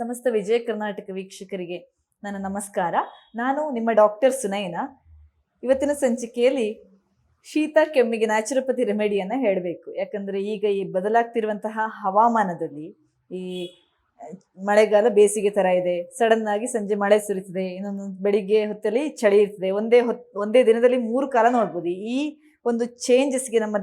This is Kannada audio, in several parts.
ಸಮಸ್ತ ವಿಜಯ ಕರ್ನಾಟಕ ವೀಕ್ಷಕರಿಗೆ ನನ್ನ ನಮಸ್ಕಾರ. ನಾನು ನಿಮ್ಮ ಡಾಕ್ಟರ್ ಸುನೈನಾ. ಇವತ್ತಿನ ಸಂಚಿಕೆಯಲ್ಲಿ ಶೀತ ಕೆಮ್ಮಿಗೆ ನ್ಯಾಚುರೋಪತಿ ರೆಮಿಡಿಯನ್ನು ಹೇಳಬೇಕು. ಯಾಕಂದರೆ ಈಗ ಈ ಬದಲಾಗ್ತಿರುವಂತಹ ಹವಾಮಾನದಲ್ಲಿ ಈ ಮಳೆಗಾಲ ಬೇಸಿಗೆ ಥರ ಇದೆ. ಸಡನ್ ಆಗಿ ಸಂಜೆ ಮಳೆ ಸುರಿತದೆ, ಇನ್ನೊಂದು ಬೆಳಿಗ್ಗೆ ಹೊತ್ತಲ್ಲಿ ಚಳಿ ಇರ್ತದೆ. ಒಂದೇ ದಿನದಲ್ಲಿ 3 ಕಾಲ ನೋಡ್ಬೋದು. ಈ ಒಂದು ಚೇಂಜಸ್ಗೆ ನಮ್ಮ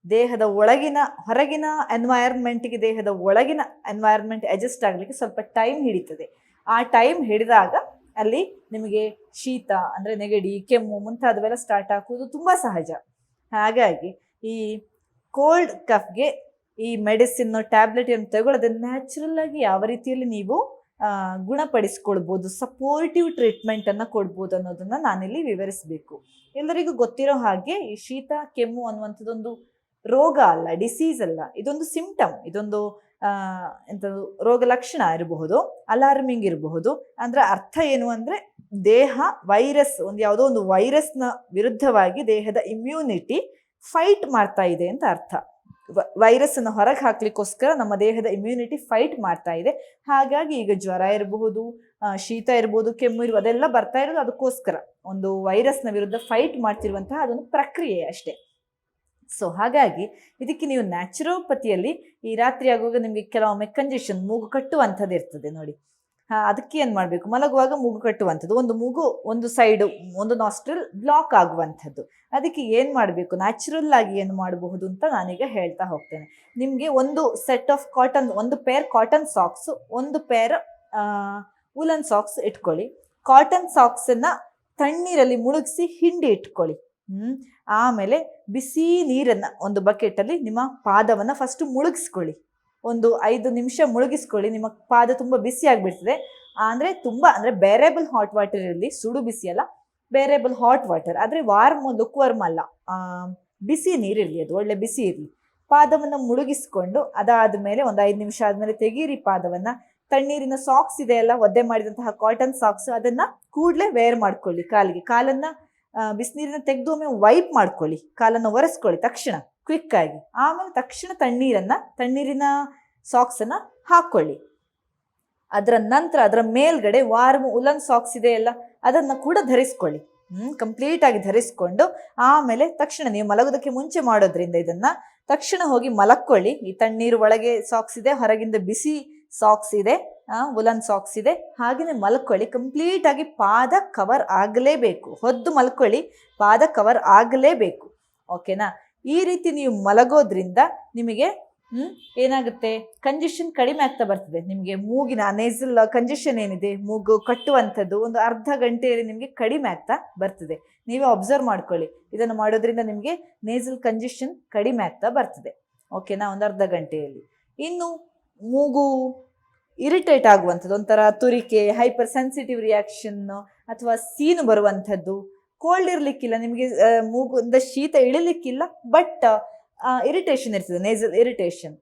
ದೇಹದ ಒಳಗಿನ ಹೊರಗಿನ ಎನ್ವೈರ್ಮೆಂಟ್ಗೆ ದೇಹದ ಒಳಗಿನ ಎನ್ವೈರ್ಮೆಂಟ್ ಅಡ್ಜಸ್ಟ್ ಆಗಲಿಕ್ಕೆ ಸ್ವಲ್ಪ ಟೈಮ್ ಹಿಡಿತದೆ. ಆ ಟೈಮ್ ಹಿಡಿದಾಗ ಅಲ್ಲಿ ನಿಮಗೆ ಶೀತ ಅಂದರೆ ನೆಗಡಿ, ಕೆಮ್ಮು ಮುಂತಾದವೆಲ್ಲ ಸ್ಟಾರ್ಟ್ ಆಗುವುದು ತುಂಬ ಸಹಜ. ಹಾಗಾಗಿ ಈ ಕೋಲ್ಡ್ ಕಫ್ಗೆ ಈ ಮೆಡಿಸಿನ್ ಟ್ಯಾಬ್ಲೆಟ್ ಏನು ತಗೊಳ್ಳೋದು ನ್ಯಾಚುರಲ್ ಆಗಿ ಯಾವ ರೀತಿಯಲ್ಲಿ ನೀವು ಗುಣಪಡಿಸ್ಕೊಳ್ಬೋದು, ಸಪೋರ್ಟಿವ್ ಟ್ರೀಟ್ಮೆಂಟನ್ನು ಕೊಡ್ಬೋದು ಅನ್ನೋದನ್ನು ನಾನಿಲ್ಲಿ ವಿವರಿಸಬೇಕು. ಎಲ್ಲರಿಗೂ ಗೊತ್ತಿರೋ ಹಾಗೆ ಈ ಶೀತ ಕೆಮ್ಮು ಅನ್ನುವಂಥದ್ದೊಂದು ರೋಗ ಅಲ್ಲ, ಡಿಸೀಸ್ ಅಲ್ಲ, ಇದೊಂದು ಸಿಂಪ್ಟಮ್, ಇದೊಂದು ರೋಗ ಲಕ್ಷಣ ಇರಬಹುದು, ಅಲಾರ್ಮಿಂಗ್ ಇರಬಹುದು. ಅಂದ್ರೆ ಅರ್ಥ ಏನು ಅಂದ್ರೆ ದೇಹ ವೈರಸ್ ಯಾವುದೋ ಒಂದು ವೈರಸ್ನ ವಿರುದ್ಧವಾಗಿ ದೇಹದ ಇಮ್ಯುನಿಟಿ ಫೈಟ್ ಮಾಡ್ತಾ ಇದೆ ಅಂತ ಅರ್ಥ. ವೈರಸ್ ಅನ್ನು ಹೊರಗೆ ಹಾಕ್ಲಿಕ್ಕೋಸ್ಕರ ನಮ್ಮ ದೇಹದ ಇಮ್ಯುನಿಟಿ ಫೈಟ್ ಮಾಡ್ತಾ ಇದೆ. ಹಾಗಾಗಿ ಈಗ ಜ್ವರ ಇರಬಹುದು, ಶೀತ ಇರ್ಬೋದು, ಕೆಮ್ಮು ಇರ್ಬೋದು, ಅದೆಲ್ಲ ಬರ್ತಾ ಇರೋದು ಅದಕ್ಕೋಸ್ಕರ. ಒಂದು ವೈರಸ್ನ ವಿರುದ್ಧ ಫೈಟ್ ಮಾಡ್ತಿರುವಂತಹ ಅದೊಂದು ಪ್ರಕ್ರಿಯೆ ಅಷ್ಟೇ. ಸೊ ಹಾಗಾಗಿ ಇದಕ್ಕೆ ನೀವು ನ್ಯಾಚುರೋಪತಿಯಲ್ಲಿ ಈ ರಾತ್ರಿ ಆಗುವಾಗ ನಿಮಗೆ ಕೆಲವೊಮ್ಮೆ ಕಂಜೆಷನ್, ಮೂಗು ಕಟ್ಟುವಂಥದ್ದು ಇರ್ತದೆ ನೋಡಿ. ಅದಕ್ಕೆ ಏನು ಮಾಡಬೇಕು, ಮಲಗುವಾಗ ಮೂಗು ಕಟ್ಟುವಂಥದ್ದು, ಒಂದು ಸೈಡು ಒಂದು ನಾಸ್ಟ್ರಿಲ್ ಬ್ಲಾಕ್ ಆಗುವಂಥದ್ದು. ಅದಕ್ಕೆ ಏನು ಮಾಡಬೇಕು, ನ್ಯಾಚುರಲ್ ಆಗಿ ಏನು ಮಾಡಬಹುದು ಅಂತ ನಾನೀಗ ಹೇಳ್ತಾ ಹೋಗ್ತೇನೆ. ನಿಮಗೆ ಒಂದು ಪೇರ್ ಕಾಟನ್ ಸಾಕ್ಸು, ಒಂದು ಪೇರ್ ಉಲನ್ ಸಾಕ್ಸ್ ಇಟ್ಕೊಳ್ಳಿ. ಕಾಟನ್ ಸಾಕ್ಸನ್ನು ತಣ್ಣೀರಲ್ಲಿ ಮುಳುಗಿಸಿ ಹಿಂಡಿ ಇಟ್ಕೊಳ್ಳಿ. ಆಮೇಲೆ ಬಿಸಿ ನೀರನ್ನು ಒಂದು ಬಕೆಟಲ್ಲಿ ನಿಮ್ಮ ಪಾದವನ್ನು ಫಸ್ಟು ಮುಳುಗಿಸ್ಕೊಳ್ಳಿ. ಒಂದು 5 ನಿಮಿಷ ಮುಳುಗಿಸ್ಕೊಳ್ಳಿ. ನಿಮ್ಮ ಪಾದ ತುಂಬ ಬಿಸಿ ಆಗಿಬಿಡ್ತದೆ. ಅಂದರೆ ಬೇರೇಬಲ್ ಹಾಟ್ ವಾಟರ್ ಇರಲಿ, ಸುಡು ಬಿಸಿ ಅಲ್ಲ, ಬೇರೇಬಲ್ ಹಾಟ್ ವಾಟರ್. ಆದರೆ ಲುಕ್ ವಾರ್ಮ್ ಅಲ್ಲ, ಬಿಸಿ ನೀರಿರಲಿ, ಅದು ಒಳ್ಳೆ ಬಿಸಿ ಇರಲಿ. ಪಾದವನ್ನು ಮುಳುಗಿಸ್ಕೊಂಡು ಅದಾದ ಮೇಲೆ ಒಂದು 5 ನಿಮಿಷ ಆದಮೇಲೆ ತೆಗೀರಿ ಪಾದವನ್ನು. ತಣ್ಣೀರಿನ ಸಾಕ್ಸ್ ಇದೆಯಲ್ಲ, ಒದ್ದೆ ಮಾಡಿದಂತಹ ಕಾಟನ್ ಸಾಕ್ಸ್, ಅದನ್ನು ಕೂಡಲೇ ವೇರ್ ಮಾಡ್ಕೊಳ್ಳಿ. ಕಾಲನ್ನು ಬಿಸಿನೀರನ್ನ ತೆಗೆದು ಒಮ್ಮೆ ವೈಪ್ ಮಾಡ್ಕೊಳ್ಳಿ, ಕಾಲನ್ನು ಒರೆಸ್ಕೊಳ್ಳಿ ತಕ್ಷಣ, ಕ್ವಿಕ್ ಆಗಿ. ಆಮೇಲೆ ತಕ್ಷಣ ತಣ್ಣೀರಿನ ಸಾಕ್ಸನ್ನು ಹಾಕ್ಕೊಳ್ಳಿ. ಅದರ ನಂತರ ಅದರ ಮೇಲ್ಗಡೆ ವಾರ್ಮ್ ಉಲನ್ ಸಾಕ್ಸ್ ಇದೆಯಲ್ಲ, ಅದನ್ನು ಕೂಡ ಧರಿಸ್ಕೊಳ್ಳಿ. ಕಂಪ್ಲೀಟ್ ಆಗಿ ಧರಿಸ್ಕೊಂಡು ಆಮೇಲೆ ತಕ್ಷಣ ನೀವು ಮಲಗೋದಕ್ಕೆ ಮುಂಚೆ ಮಾಡೋದ್ರಿಂದ ಇದನ್ನು ತಕ್ಷಣ ಹೋಗಿ ಮಲಕ್ಕೊಳ್ಳಿ. ಈ ತಣ್ಣೀರು ಒಳಗೆ ಸಾಕ್ಸ್ ಇದೆ, ಹೊರಗಿಂದ ಬಿಸಿ ಸಾಕ್ಸ್ ಇದೆ, ಉಲನ್ ಸಾಕ್ಸ್ ಇದೆ. ಹಾಗೆಯೇ ಮಲ್ಕೊಳ್ಳಿ. ಕಂಪ್ಲೀಟ್ ಆಗಿ ಪಾದ ಕವರ್ ಆಗಲೇಬೇಕು. ಹೊದ್ದು ಮಲ್ಕೊಳ್ಳಿ, ಪಾದ ಕವರ್ ಆಗಲೇಬೇಕು. ಓಕೆನಾ? ಈ ರೀತಿ ನೀವು ಮಲಗೋದ್ರಿಂದ ನಿಮಗೆ ಏನಾಗುತ್ತೆ, ಕಂಜೆಷನ್ ಕಡಿಮೆ ಆಗ್ತಾ ಬರ್ತದೆ. ನಿಮಗೆ ಮೂಗಿನ ನೇಸಲ್ ಕಂಜೆಷನ್ ಏನಿದೆ, ಮೂಗು ಕಟ್ಟುವಂಥದ್ದು ಒಂದು ಅರ್ಧ ಗಂಟೆಯಲ್ಲಿ ನಿಮಗೆ ಕಡಿಮೆ ಆಗ್ತಾ ಬರ್ತದೆ. ನೀವೇ ಅಬ್ಸರ್ವ್ ಮಾಡ್ಕೊಳ್ಳಿ. ಇದನ್ನು ಮಾಡೋದ್ರಿಂದ ನಿಮಗೆ ನೇಸಲ್ ಕಂಜೆಷನ್ ಕಡಿಮೆ ಆಗ್ತಾ ಬರ್ತದೆ. ಓಕೆನಾ? ಒಂದು ಅರ್ಧ ಗಂಟೆಯಲ್ಲಿ. ಇನ್ನು ಮೂಗು ಇರಿಟೇಟ್ ಆಗುವಂಥದ್ದು, ಒಂಥರ ತುರಿಕೆ, ಹೈಪರ್ ಸೆನ್ಸಿಟಿವ್ ರಿಯಾಕ್ಷನ್ ಅಥವಾ ಸೀನು ಬರುವಂಥದ್ದು, ಕೋಲ್ಡ್ ಇರಲಿಕ್ಕಿಲ್ಲ, ನಿಮಗೆ ಮೂಗುಂದ ಶೀತ ಇಳಿಲಿಕ್ಕಿಲ್ಲ, ಬಟ್ ಇರಿಟೇಷನ್ ಇರ್ತದೆ, ನೇಸಲ್ ಇರಿಟೇಷನ್.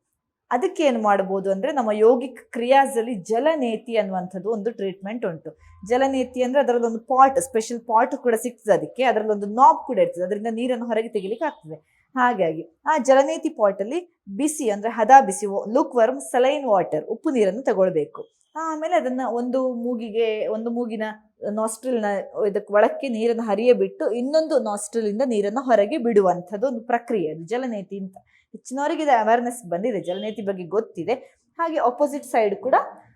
ಅದಕ್ಕೆ ಏನು ಮಾಡ್ಬೋದು ಅಂದರೆ, ನಮ್ಮ ಯೋಗಿಕ್ ಕ್ರಿಯಾಸಲ್ಲಿ ಜಲನೇತಿ ಅನ್ನುವಂಥದ್ದು ಒಂದು ಟ್ರೀಟ್ಮೆಂಟ್ ಉಂಟು. ಜಲನೇತಿ ಅಂದರೆ ಅದರಲ್ಲೊಂದು ಸ್ಪೆಷಲ್ ಪಾಟ್ ಕೂಡ ಸಿಗ್ತದೆ. ಅದಕ್ಕೆ ಅದರಲ್ಲೊಂದು ನಾಬ್ ಕೂಡ ಇರ್ತದೆ, ಅದರಿಂದ ನೀರನ್ನು ಹೊರಗೆ ತೆಗಿಲಿಕ್ಕೆ ಆಗ್ತದೆ. ಹಾಗಾಗಿ ಆ ಜಲನೇತಿ ಪಾಟಲ್ಲಿ ಬಿಸಿ ಅಂದರೆ ಹದ ಬಿಸಿ ಲುಕ್ ವರ್ಮ್ ಸಲೈನ್ ವಾಟರ್, ಉಪ್ಪು ನೀರನ್ನು ತಗೊಳ್ಬೇಕು. ಆಮೇಲೆ ಅದನ್ನು ಒಂದು ಮೂಗಿನ ನಾಸ್ಟ್ರಿಲ್ನ ಇದಕ್ಕೆ ಒಳಕ್ಕೆ ನೀರನ್ನು ಹರಿಯ ಬಿಟ್ಟು ಇನ್ನೊಂದು ನಾಸ್ಟ್ರಿಲಿಂದ ನೀರನ್ನು ಹೊರಗೆ ಬಿಡುವಂಥದ್ದು ಒಂದು ಪ್ರಕ್ರಿಯೆ, ಅದು ಜಲನೇತಿ ಅಂತ. ಹೆಚ್ಚಿನವರಿಗೆ ಇದು ಅವೇರ್ನೆಸ್ ಬಂದಿದೆ, ಜಲನೇತಿ ಬಗ್ಗೆ ಗೊತ್ತಿದೆ. ಹಾಗೆ ಆಪೋಸಿಟ್ ಸೈಡ್ ಕೂಡ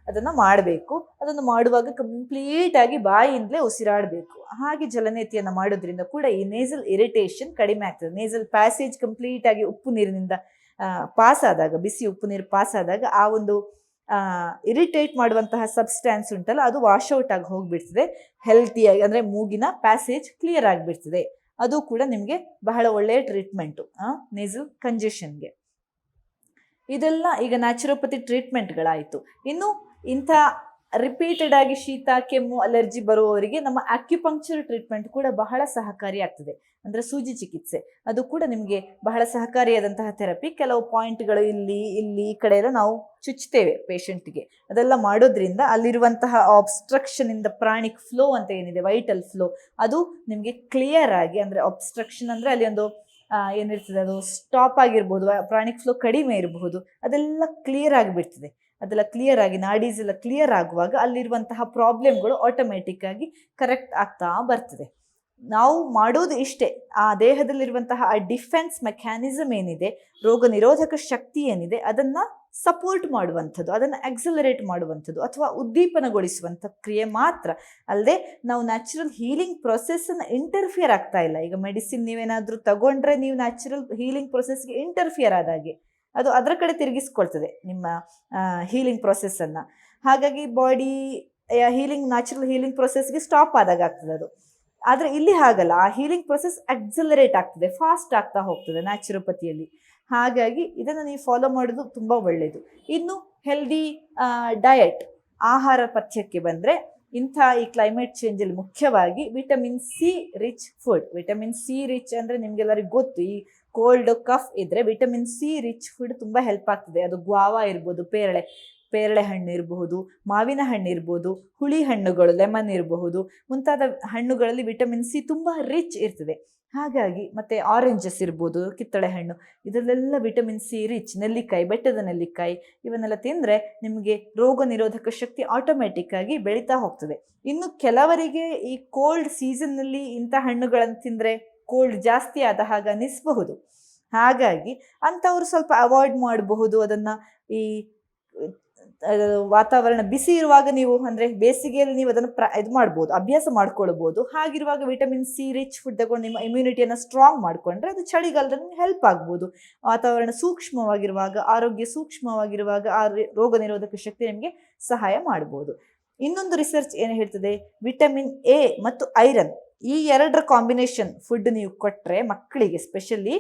ಅದನ್ನು ಮಾಡಬೇಕು. ಅದನ್ನು ಮಾಡುವಾಗ ಕಂಪ್ಲೀಟ್ ಆಗಿ ಬಾಯಿಯಿಂದಲೇ ಉಸಿರಾಡಬೇಕು. ಹಾಗೆ ಜಲನೇತಿಯನ್ನು ಮಾಡೋದ್ರಿಂದ ಕೂಡ ಈ ನೇಸಲ್ ಇರಿಟೇಷನ್ ಕಡಿಮೆ ಆಗ್ತದೆ. ನೇಸಲ್ ಪ್ಯಾಸೇಜ್ ಕಂಪ್ಲೀಟ್ ಆಗಿ ಉಪ್ಪು ನೀರಿನಿಂದ ಪಾಸ್ ಆದಾಗ, ಬಿಸಿ ಉಪ್ಪು ನೀರು ಪಾಸ್ ಆದಾಗ ಆ ಒಂದು ಇರಿಟೇಟ್ ಮಾಡುವಂತಹ ಸಬ್ಸ್ಟ್ಯಾನ್ಸ್ ಉಂಟಲ್ಲ, ಅದು ವಾಶ್ಔಟ್ ಆಗಿ ಹೋಗಿಬಿಡ್ತದೆ. ಹೆಲ್ತಿಯಾಗಿ ಅಂದರೆ ಮೂಗಿನ ಪ್ಯಾಸೇಜ್ ಕ್ಲಿಯರ್ ಆಗಿಬಿಡ್ತದೆ. ಅದು ಕೂಡ ನಿಮಗೆ ಬಹಳ ಒಳ್ಳೆಯ ಟ್ರೀಟ್ಮೆಂಟು ನೇಸಲ್ ಕಂಜೆಷನ್ಗೆ. ಇದೆಲ್ಲ ಈಗ ನ್ಯಾಚುರೋಪತಿ ಟ್ರೀಟ್ಮೆಂಟ್ಗಳಾಯಿತು. ಇನ್ನು ಇಂಥ ರಿಪೀಟೆಡ್ ಆಗಿ ಶೀತ ಕೆಮ್ಮು ಅಲರ್ಜಿ ಬರುವವರಿಗೆ ನಮ್ಮ ಆಕ್ಯುಪಂಕ್ಚರ್ ಟ್ರೀಟ್ಮೆಂಟ್ ಕೂಡ ಬಹಳ ಸಹಕಾರಿ ಆಗ್ತದೆ. ಅಂದರೆ ಸೂಜಿ ಚಿಕಿತ್ಸೆ, ಅದು ಕೂಡ ನಿಮಗೆ ಬಹಳ ಸಹಕಾರಿಯಾದಂತಹ ಥೆರಪಿ. ಕೆಲವು ಪಾಯಿಂಟ್ಗಳು ಇಲ್ಲಿ ಈ ಕಡೆ ಎಲ್ಲ ನಾವು ಚುಚ್ತೇವೆ ಪೇಷಂಟ್ಗೆ. ಅದೆಲ್ಲ ಮಾಡೋದ್ರಿಂದ ಅಲ್ಲಿರುವಂತಹ ಆಬ್ಸ್ಟ್ರಕ್ಷನ್ ಇಂದ ಪ್ರಾಣಿಕ್ ಫ್ಲೋ ಅಂತ ಏನಿದೆ, ವೈಟಲ್ ಫ್ಲೋ, ಅದು ನಿಮಗೆ ಕ್ಲಿಯರ್ ಆಗಿ, ಅಂದರೆ ಆಬ್ಸ್ಟ್ರಕ್ಷನ್ ಅಂದರೆ ಅಲ್ಲಿ ಒಂದು ಏನಿರ್ತದೆ ಅದು ಸ್ಟಾಪ್ ಆಗಿರ್ಬೋದು, ಪ್ರಾಣಿಕ್ ಫ್ಲೋ ಕಡಿಮೆ ಇರಬಹುದು, ಅದೆಲ್ಲ ಕ್ಲಿಯರ್ ಆಗಿಬಿಡ್ತದೆ. ಅದೆಲ್ಲ ಕ್ಲಿಯರ್ ಆಗಿ ನಾಡೀಸ್ ಎಲ್ಲ ಕ್ಲಿಯರ್ ಆಗುವಾಗ ಅಲ್ಲಿರುವಂತಹ ಪ್ರಾಬ್ಲಮ್ಗಳು ಆಟೋಮೆಟಿಕ್ ಆಗಿ ಕರೆಕ್ಟ್ ಆಗ್ತಾ ಬರ್ತದೆ. ನಾವು ಮಾಡೋದು ಇಷ್ಟೇ, ಆ ದೇಹದಲ್ಲಿರುವಂತಹ ಆ ಡಿಫೆನ್ಸ್ ಮೆಕ್ಯಾನಿಸಮ್ ಏನಿದೆ, ರೋಗ ನಿರೋಧಕ ಶಕ್ತಿ ಏನಿದೆ, ಅದನ್ನ ಸಪೋರ್ಟ್ ಮಾಡುವಂಥದ್ದು, ಅದನ್ನು ಆಕ್ಸಲರೇಟ್ ಮಾಡುವಂಥದ್ದು ಅಥವಾ ಉದ್ದೀಪನಗೊಳಿಸುವಂಥ ಕ್ರಿಯೆ ಮಾತ್ರ ಅಲ್ಲದೆ ನಾವು ನ್ಯಾಚುರಲ್ ಹೀಲಿಂಗ್ ಪ್ರೊಸೆಸ್ಸನ್ನು ಇಂಟರ್ಫಿಯರ್ ಆಗ್ತಾ ಇಲ್ಲ. ಈಗ ಮೆಡಿಸಿನ್ ನೀವೇನಾದರೂ ತಗೊಂಡ್ರೆ ನೀವು ನ್ಯಾಚುರಲ್ ಹೀಲಿಂಗ್ ಪ್ರೊಸೆಸ್ಗೆ ಇಂಟರ್ಫಿಯರ್ ಆದಾಗೆ ಅದು ಅದರ ಕಡೆ ತಿರುಗಿಸ್ಕೊಳ್ತದೆ ನಿಮ್ಮ ಹೀಲಿಂಗ್ ಪ್ರೊಸೆಸ್ಸನ್ನು. ಹಾಗಾಗಿ ಬಾಡಿ ಹೀಲಿಂಗ್ ನ್ಯಾಚುರಲ್ ಹೀಲಿಂಗ್ ಪ್ರೊಸೆಸ್ಗೆ ಸ್ಟಾಪ್ ಆದಾಗ ಆಗ್ತದೆ ಅದು. ಆದರೆ ಇಲ್ಲಿ ಹಾಗಲ್ಲ, ಆ ಹೀಲಿಂಗ್ ಪ್ರೊಸೆಸ್ ಆಕ್ಸಲರೇಟ್ ಆಗ್ತದೆ, ಫಾಸ್ಟ್ ಆಗ್ತಾ ಹೋಗ್ತದೆ ನ್ಯಾಚುರೋಪತಿಯಲ್ಲಿ. ಹಾಗಾಗಿ ಇದನ್ನು ನೀವು ಫಾಲೋ ಮಾಡೋದು ತುಂಬ ಒಳ್ಳೆಯದು. ಇನ್ನು ಹೆಲ್ದಿ ಡಯಟ್, ಆಹಾರ ಪಥ್ಯಕ್ಕೆ ಬಂದರೆ ಇಂಥ ಈ ಕ್ಲೈಮೇಟ್ ಚೇಂಜಲ್ಲಿ ಮುಖ್ಯವಾಗಿ vitamin C rich food. Vitamin C rich ಅಂದರೆ ನಿಮಗೆಲ್ಲರಿಗೂ ಗೊತ್ತು, ಈ ಕೋಲ್ಡ್ ಕಫ್ ಇದ್ದರೆ ವಿಟಮಿನ್ ಸಿ ರಿಚ್ ಫುಡ್ ತುಂಬ ಹೆಲ್ಪ್ ಆಗ್ತದೆ. ಅದು ಗ್ವಾವಾ ಇರ್ಬೋದು, ಪೇರಳೆ ಹಣ್ಣು ಇರಬಹುದು, ಮಾವಿನ ಹಣ್ಣು ಇರ್ಬೋದು, ಹುಳಿ ಹಣ್ಣುಗಳು, ಲೆಮನ್ ಇರಬಹುದು, ಮುಂತಾದ ಹಣ್ಣುಗಳಲ್ಲಿ ವಿಟಮಿನ್ ಸಿ ತುಂಬ ರಿಚ್ ಇರ್ತದೆ. ಹಾಗಾಗಿ ಮತ್ತು ಆರೆಂಜಸ್ ಇರ್ಬೋದು, ಕಿತ್ತಳೆ ಹಣ್ಣು, ಇದರಲ್ಲೆಲ್ಲ ವಿಟಮಿನ್ ಸಿ ರಿಚ್. ನೆಲ್ಲಿಕಾಯಿ, ಬೆಟ್ಟದ ನೆಲ್ಲಿಕಾಯಿ, ಇವನ್ನೆಲ್ಲ ತಿಂದರೆ ನಿಮಗೆ ರೋಗ ನಿರೋಧಕ ಶಕ್ತಿ ಆಟೋಮೆಟಿಕ್ ಆಗಿ ಬೆಳೀತಾ ಹೋಗ್ತದೆ. ಇನ್ನು ಕೆಲವರಿಗೆ ಈ ಕೋಲ್ಡ್ ಸೀಸನ್ನಲ್ಲಿ ಇಂಥ ಹಣ್ಣುಗಳನ್ನು ತಿಂದರೆ ಕೋಲ್ಡ್ ಜಾಸ್ತಿ ಆದ ಹಾಗೆ ಅನ್ನಿಸಬಹುದು. ಹಾಗಾಗಿ ಅಂಥವ್ರು ಸ್ವಲ್ಪ ಅವಾಯ್ಡ್ ಮಾಡಬಹುದು ಅದನ್ನು. ಈ ವಾತಾವರಣ ಬಿಸಿ ಇರುವಾಗ ನೀವು ಅಂದರೆ ಬೇಸಿಗೆಯಲ್ಲಿ ನೀವು ಅದನ್ನು ಇದು ಮಾಡ್ಬೋದು, ಅಭ್ಯಾಸ ಮಾಡ್ಕೊಳ್ಬೋದು. ಹಾಗಿರುವಾಗ ವಿಟಮಿನ್ ಸಿ ರಿಚ್ ಫುಡ್ ತಗೊಂಡು ನಿಮ್ಮ ಇಮ್ಯುನಿಟಿಯನ್ನು ಸ್ಟ್ರಾಂಗ್ ಮಾಡಿಕೊಂಡ್ರೆ ಅದು ಚಳಿಗಾಲದಲ್ಲಿ ಹೆಲ್ಪ್ ಆಗ್ಬೋದು. ವಾತಾವರಣ ಸೂಕ್ಷ್ಮವಾಗಿರುವಾಗ, ಆರೋಗ್ಯ ಸೂಕ್ಷ್ಮವಾಗಿರುವಾಗ ಆ ರೋಗ ನಿರೋಧಕ ಶಕ್ತಿ ನಿಮಗೆ ಸಹಾಯ ಮಾಡ್ಬೋದು. ಇನ್ನೊಂದು ರಿಸರ್ಚ್ ಏನು ಹೇಳ್ತದೆ, ವಿಟಮಿನ್ ಎ ಮತ್ತು ಐರನ್ ಈ ಎರಡರ ಕಾಂಬಿನೇಷನ್ ಫುಡ್ ನೀವು ಕೊಟ್ಟರೆ ಮಕ್ಕಳಿಗೆ ಸ್ಪೆಷಲಿ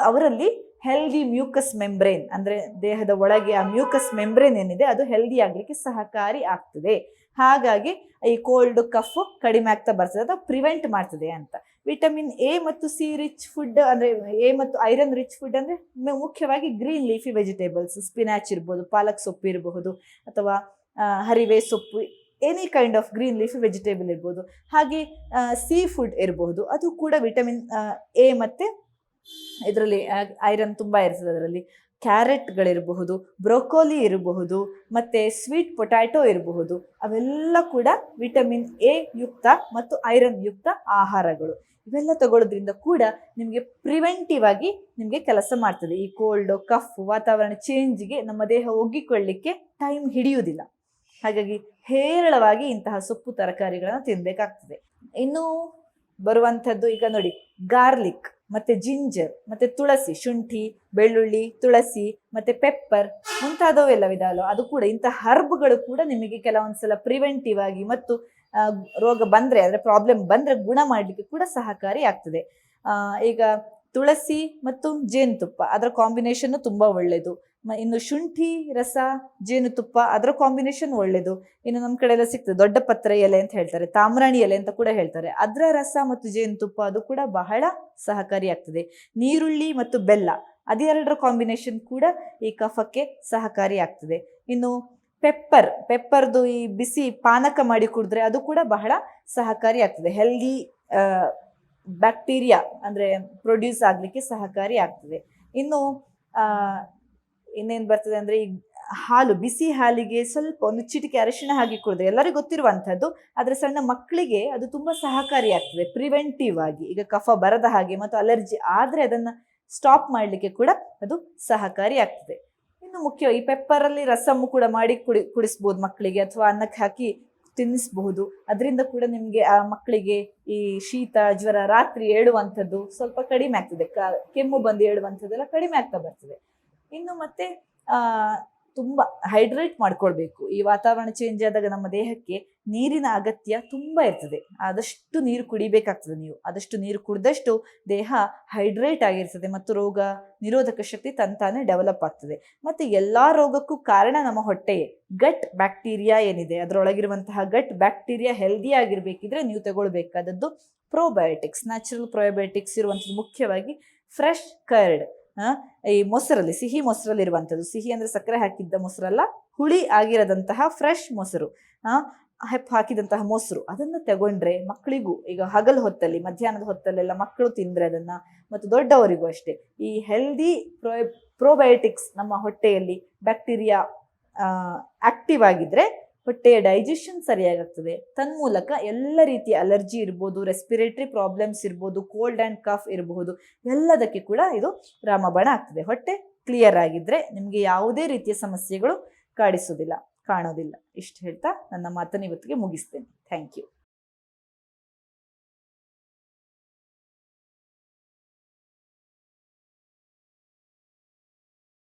ಅವರಲ್ಲಿ ಹೆಲ್ದಿ ಮ್ಯೂಕಸ್ ಮೆಂಬ್ರೇನ್ ಅಂದರೆ ದೇಹದ ಒಳಗೆ ಆ ಮ್ಯೂಕಸ್ ಮೆಂಬ್ರೇನ್ ಏನಿದೆ ಅದು ಹೆಲ್ದಿ ಆಗಲಿಕ್ಕೆ ಸಹಕಾರಿ ಆಗ್ತದೆ. ಹಾಗಾಗಿ ಈ ಕೋಲ್ಡ್ ಕಫ್ ಕಡಿಮೆ ಆಗ್ತಾ ಬರ್ತದೆ, ಅಥವಾ ಪ್ರಿವೆಂಟ್ ಮಾಡ್ತದೆ ಅಂತ. ವಿಟಮಿನ್ ಎ ಮತ್ತು ಸಿ ರಿಚ್ ಫುಡ್ ಅಂದರೆ ಎ ಮತ್ತು ಐರನ್ ರಿಚ್ ಫುಡ್ ಅಂದರೆ ಮುಖ್ಯವಾಗಿ ಗ್ರೀನ್ ಲೀಫಿ ವೆಜಿಟೇಬಲ್ಸ್, ಸ್ಪಿನಾಚ್ ಇರ್ಬೋದು, ಪಾಲಕ್ ಸೊಪ್ಪು ಇರಬಹುದು, ಅಥವಾ ಹರಿವೆ ಸೊಪ್ಪು, any kind of green leafy vegetable ಇರ್ಬೋದು. ಹಾಗೆ ಸೀ ಫುಡ್ ಇರಬಹುದು, ಅದು ಕೂಡ ವಿಟಮಿನ್ ಎ ಮತ್ತು ಇದರಲ್ಲಿ ಐರನ್ ತುಂಬ ಇರ್ತದೆ. ಅದರಲ್ಲಿ ಕ್ಯಾರೆಟ್ಗಳಿರಬಹುದು, ಬ್ರೊಕೋಲಿ ಇರಬಹುದು, ಮತ್ತು ಸ್ವೀಟ್ ಪೊಟ್ಯಾಟೊ ಇರಬಹುದು. ಅವೆಲ್ಲ ಕೂಡ ವಿಟಮಿನ್ ಎ ಯುಕ್ತ ಮತ್ತು ಐರನ್ ಯುಕ್ತ ಆಹಾರಗಳು. ಇವೆಲ್ಲ ತಗೊಳ್ಳೋದ್ರಿಂದ ಕೂಡ ನಿಮಗೆ ಪ್ರಿವೆಂಟಿವ್ ಆಗಿ ನಿಮಗೆ ಕೆಲಸ ಮಾಡ್ತದೆ. ಈ ಕೋಲ್ಡ್ ಕಫ್ ವಾತಾವರಣ ಚೇಂಜ್ಗೆ ನಮ್ಮ ದೇಹ ಒಗ್ಗಿಕೊಳ್ಳಿಕ್ಕೆ ಟೈಮ್ ಹಿಡಿಯುವುದಿಲ್ಲ. ಹಾಗಾಗಿ ಹೇರಳವಾಗಿ ಇಂತಹ ಸೊಪ್ಪು ತರಕಾರಿಗಳನ್ನು ತಿನ್ನಬೇಕಾಗ್ತದೆ. ಇನ್ನು ಬರುವಂಥದ್ದು ಈಗ ನೋಡಿ, ಗಾರ್ಲಿಕ್ ಮತ್ತು ಜಿಂಜರ್ ಮತ್ತು ತುಳಸಿ, ಶುಂಠಿ, ಬೆಳ್ಳುಳ್ಳಿ, ತುಳಸಿ ಮತ್ತು ಪೆಪ್ಪರ್ ಮುಂತಾದವೆಲ್ಲವಿದಲ್ಲ, ಅದು ಕೂಡ ಇಂಥ ಹರ್ಬ್ಗಳು ಕೂಡ ನಿಮಗೆ ಕೆಲವೊಂದ್ಸಲ ಪ್ರಿವೆಂಟಿವ್ ಆಗಿ ಮತ್ತು ರೋಗ ಬಂದರೆ ಅಂದರೆ ಪ್ರಾಬ್ಲಮ್ ಬಂದರೆ ಗುಣ ಮಾಡಲಿಕ್ಕೆ ಕೂಡ ಸಹಕಾರಿ ಆಗ್ತದೆ. ಈಗ ತುಳಸಿ ಮತ್ತು ಜೇನುತುಪ್ಪ ಅದರ ಕಾಂಬಿನೇಷನ್ನು ತುಂಬ ಒಳ್ಳೆಯದು. ಇನ್ನು ಶುಂಠಿ ರಸ, ಜೇನುತುಪ್ಪ ಅದರ ಕಾಂಬಿನೇಷನ್ ಒಳ್ಳೆಯದು. ಇನ್ನು ನಮ್ಮ ಕಡೆ ಎಲ್ಲ ಸಿಗ್ತದೆ ದೊಡ್ಡ ಪತ್ರೆ ಎಲೆ ಅಂತ ಹೇಳ್ತಾರೆ, ತಾಮ್ರಾಣಿ ಎಲೆ ಅಂತ ಕೂಡ ಹೇಳ್ತಾರೆ, ಅದರ ರಸ ಮತ್ತು ಜೇನುತುಪ್ಪ ಅದು ಕೂಡ ಬಹಳ ಸಹಕಾರಿ ಆಗ್ತದೆ. ನೀರುಳ್ಳಿ ಮತ್ತು ಬೆಲ್ಲ ಅದೆರಡರ ಕಾಂಬಿನೇಷನ್ ಕೂಡ ಈ ಕಫಕ್ಕೆ ಸಹಕಾರಿ ಆಗ್ತದೆ. ಇನ್ನು ಪೆಪ್ಪರ್ದು ಈ ಬಿಸಿ ಪಾನಕ ಮಾಡಿ ಕುಡಿದ್ರೆ ಅದು ಕೂಡ ಬಹಳ ಸಹಕಾರಿ ಆಗ್ತದೆ. ಹೆಲ್ದಿ ಬ್ಯಾಕ್ಟೀರಿಯಾ ಅಂದರೆ ಪ್ರೊಡ್ಯೂಸ್ ಆಗಲಿಕ್ಕೆ ಸಹಕಾರಿ ಆಗ್ತದೆ. ಇನ್ನು ಇನ್ನೇನು ಬರ್ತದೆ ಅಂದರೆ ಈ ಹಾಲು, ಬಿಸಿ ಹಾಲಿಗೆ ಸ್ವಲ್ಪ ಒಂದು ಚಿಟಿಕೆ ಅರಿಶಿಣ ಹಾಕಿ ಕುಡಿದ್ರೆ, ಎಲ್ಲರಿಗೂ ಗೊತ್ತಿರುವಂಥದ್ದು, ಆದರೆ ಸಣ್ಣ ಮಕ್ಕಳಿಗೆ ಅದು ತುಂಬ ಸಹಕಾರಿ ಆಗ್ತದೆ ಪ್ರಿವೆಂಟಿವ್ ಆಗಿ. ಈಗ ಕಫ ಬರದ ಹಾಗೆ ಮತ್ತು ಅಲರ್ಜಿ ಆದರೆ ಅದನ್ನು ಸ್ಟಾಪ್ ಮಾಡಲಿಕ್ಕೆ ಕೂಡ ಅದು ಸಹಕಾರಿ ಆಗ್ತದೆ. ಇನ್ನು ಮುಖ್ಯ ಈ ಪೆಪ್ಪರಲ್ಲಿ ರಸಮ್ಮು ಕೂಡ ಮಾಡಿ ಕುಡಿಸ್ಬೋದು ಮಕ್ಕಳಿಗೆ, ಅಥವಾ ಅನ್ನಕ್ಕೆ ಹಾಕಿ ತಿನ್ನಿಸಬಹುದು. ಅದರಿಂದ ಕೂಡ ನಿಮಗೆ ಆ ಮಕ್ಕಳಿಗೆ ಈ ಶೀತ ಜ್ವರ ರಾತ್ರಿ ಏಳುವಂಥದ್ದು ಸ್ವಲ್ಪ ಕಡಿಮೆ ಆಗ್ತದೆ, ಕೆಮ್ಮು ಬಂದು ಏಳುವಂಥದ್ದೆಲ್ಲ ಕಡಿಮೆ ಆಗ್ತಾ ಬರ್ತದೆ. ಇನ್ನು ಮತ್ತೆ ತುಂಬ ಹೈಡ್ರೇಟ್ ಮಾಡ್ಕೊಳ್ಬೇಕು. ಈ ವಾತಾವರಣ ಚೇಂಜ್ ಆದಾಗ ನಮ್ಮ ದೇಹಕ್ಕೆ ನೀರಿನ ಅಗತ್ಯ ತುಂಬ ಇರ್ತದೆ. ಆದಷ್ಟು ನೀರು ಕುಡಿಬೇಕಾಗ್ತದೆ. ನೀವು ಆದಷ್ಟು ನೀರು ಕುಡಿದಷ್ಟು ದೇಹ ಹೈಡ್ರೇಟ್ ಆಗಿರ್ತದೆ ಮತ್ತು ರೋಗ ನಿರೋಧಕ ಶಕ್ತಿ ತಂತಾನೆ ಡೆವಲಪ್ ಆಗ್ತದೆ. ಮತ್ತು ಎಲ್ಲ ರೋಗಕ್ಕೂ ಕಾರಣ ನಮ್ಮ ಹೊಟ್ಟೆಯೇ. ಗಟ್ ಬ್ಯಾಕ್ಟೀರಿಯಾ ಏನಿದೆ ಅದರೊಳಗಿರುವಂತಹ ಗಟ್ ಬ್ಯಾಕ್ಟೀರಿಯಾ ಹೆಲ್ದಿ ಆಗಿರಬೇಕಿದ್ರೆ ನೀವು ತಗೊಳ್ಬೇಕಾದದ್ದು ಪ್ರೋಬಯೋಟಿಕ್ಸ್, ನ್ಯಾಚುರಲ್ ಪ್ರೋಬಯೋಟಿಕ್ಸ್ ಇರುವಂಥದ್ದು ಮುಖ್ಯವಾಗಿ ಫ್ರೆಶ್ ಕರ್ಡ್, ಈ ಮೊಸರಲ್ಲಿ, ಸಿಹಿ ಮೊಸರಲ್ಲಿ ಇರುವಂಥದ್ದು, ಸಿಹಿ ಅಂದರೆ ಸಕ್ಕರೆ ಹಾಕಿದ್ದ ಮೊಸರಲ್ಲ, ಹುಳಿ ಆಗಿರದಂತಹ ಫ್ರೆಶ್ ಮೊಸರು, ಹೆಪ್ಪು ಹಾಕಿದಂತಹ ಮೊಸರು, ಅದನ್ನು ತಗೊಂಡ್ರೆ ಮಕ್ಕಳಿಗೂ ಈಗ ಹಗಲು ಹೊತ್ತಲ್ಲಿ ಮಧ್ಯಾಹ್ನದ ಹೊತ್ತಲ್ಲೆಲ್ಲ ಮಕ್ಕಳು ತಿಂದರೆ ಅದನ್ನು, ಮತ್ತು ದೊಡ್ಡವರಿಗೂ ಅಷ್ಟೇ, ಈ ಹೆಲ್ದಿ ಪ್ರೋಬಯೋಟಿಕ್ಸ್ ನಮ್ಮ ಹೊಟ್ಟೆಯಲ್ಲಿ ಬ್ಯಾಕ್ಟೀರಿಯಾ ಆಕ್ಟಿವ್ ಆಗಿದ್ರೆ ಹೊಟ್ಟೆಯ ಡೈಜೆಷನ್ ಸರಿಯಾಗ್ತದೆ. ತನ್ಮೂಲಕ ಎಲ್ಲ ರೀತಿಯ ಅಲರ್ಜಿ ಇರ್ಬೋದು, ರೆಸ್ಪಿರೇಟರಿ ಪ್ರಾಬ್ಲಮ್ಸ್ ಇರ್ಬೋದು, ಕೋಲ್ಡ್ ಆ್ಯಂಡ್ ಕಫ್ ಇರಬಹುದು, ಎಲ್ಲದಕ್ಕೆ ಕೂಡ ಇದು ರಾಮಬಾಣ ಆಗ್ತದೆ. ಹೊಟ್ಟೆ ಕ್ಲಿಯರ್ ಆಗಿದ್ರೆ ನಿಮಗೆ ಯಾವುದೇ ರೀತಿಯ ಸಮಸ್ಯೆಗಳು ಕಾಣೋದಿಲ್ಲ. ಇಷ್ಟು ಹೇಳ್ತಾ ನನ್ನ ಮಾತನ್ನು ಇವತ್ತಿಗೆ ಮುಗಿಸ್ತೇನೆ. Thank you.